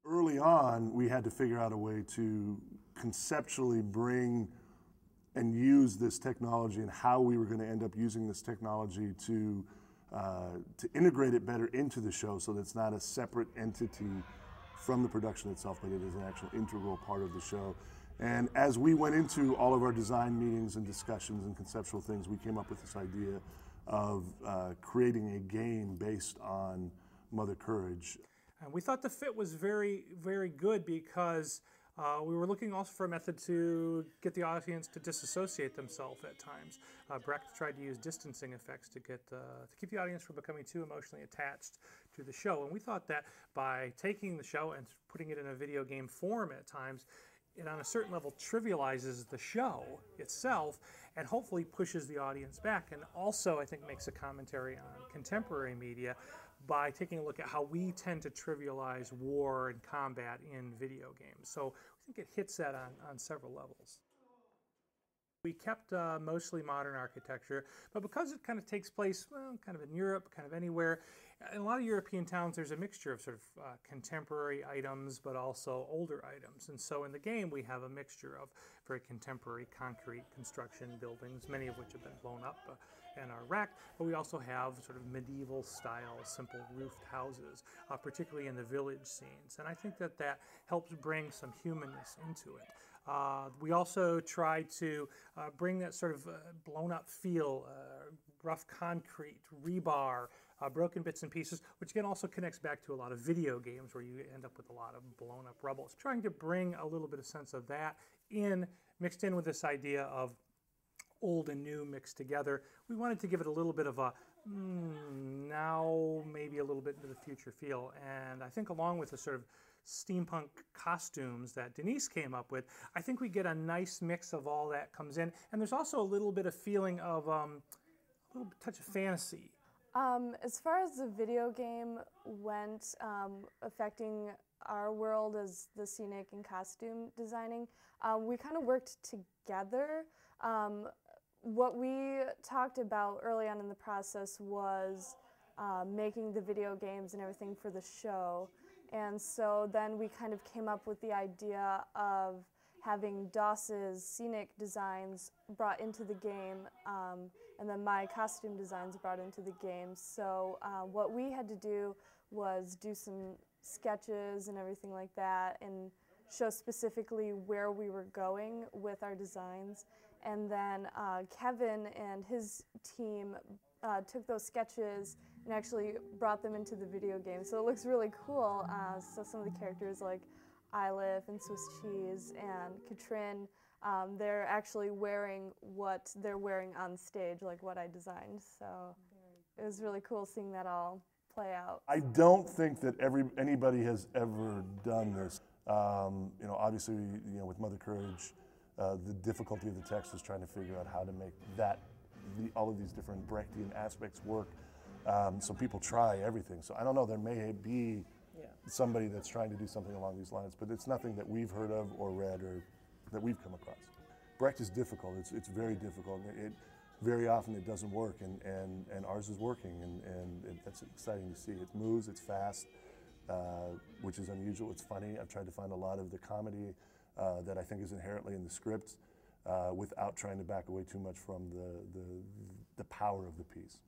Early on, we had to figure out a way to conceptually bring and use this technology and how we were going to end up using this technology to integrate it better into the show so that it's not a separate entity from the production itself, but it is an actual integral part of the show. And as we went into all of our design meetings and discussions and conceptual things, we came up with this idea of creating a game based on Mother Courage. And we thought the fit was very, very good because we were looking also for a method to get the audience to disassociate themselves at times. Brecht tried to use distancing effects to keep the audience from becoming too emotionally attached to the show. And we thought that by taking the show and putting it in a video game form at times, it on a certain level trivializes the show itself and hopefully pushes the audience back, and also I think makes a commentary on contemporary media by taking a look at how we tend to trivialize war and combat in video games. So I think it hits that on several levels. We kept mostly modern architecture, but because it kind of takes place, well, kind of in Europe, kind of anywhere, in a lot of European towns there's a mixture of sort of contemporary items, but also older items. And so in the game we have a mixture of very contemporary concrete construction buildings, many of which have been blown up and are wrecked, but we also have sort of medieval style, simple roofed houses, particularly in the village scenes. And I think that that helps bring some humanness into it. We also try to bring that sort of blown up feel, rough concrete, rebar, broken bits and pieces, which again also connects back to a lot of video games where you end up with a lot of blown up rubble. So trying to bring a little bit of sense of that mixed in with this idea of old and new mixed together. We wanted to give it a little bit of a now maybe a little bit into the future feel. And I think along with the sort of steampunk costumes that Denise came up with, I think we get a nice mix of all that comes in. And there's also a little bit of feeling of a little touch of fantasy. As far as the video game went, affecting our world as the scenic and costume designing, we kind of worked together. What we talked about early on in the process was making the video games and everything for the show. And so then we kind of came up with the idea of having Doss's scenic designs brought into the game, and then my costume designs brought into the game. So what we had to do was do some sketches and everything like that and show specifically where we were going with our designs. And then Kevin and his team took those sketches and actually brought them into the video game. So it looks really cool. So some of the characters like Eilif and Swiss Cheese and Katrin, they're actually wearing what they're wearing on stage, like what I designed. So it was really cool seeing that all play out. I don't think that anybody has ever done this. You know, obviously, you know, with Mother Courage, the difficulty of the text is trying to figure out how to make all of these different Brechtian aspects work. So people try everything. So I don't know, there may be somebody that's trying to do something along these lines, but it's nothing that we've heard of or read or that we've come across. Brecht is difficult. It's very difficult. Very often it doesn't work, and ours is working, and that's exciting to see. It moves, it's fast, which is unusual. It's funny. I've tried to find a lot of the comedy that I think is inherently in the script without trying to back away too much from the power of the piece.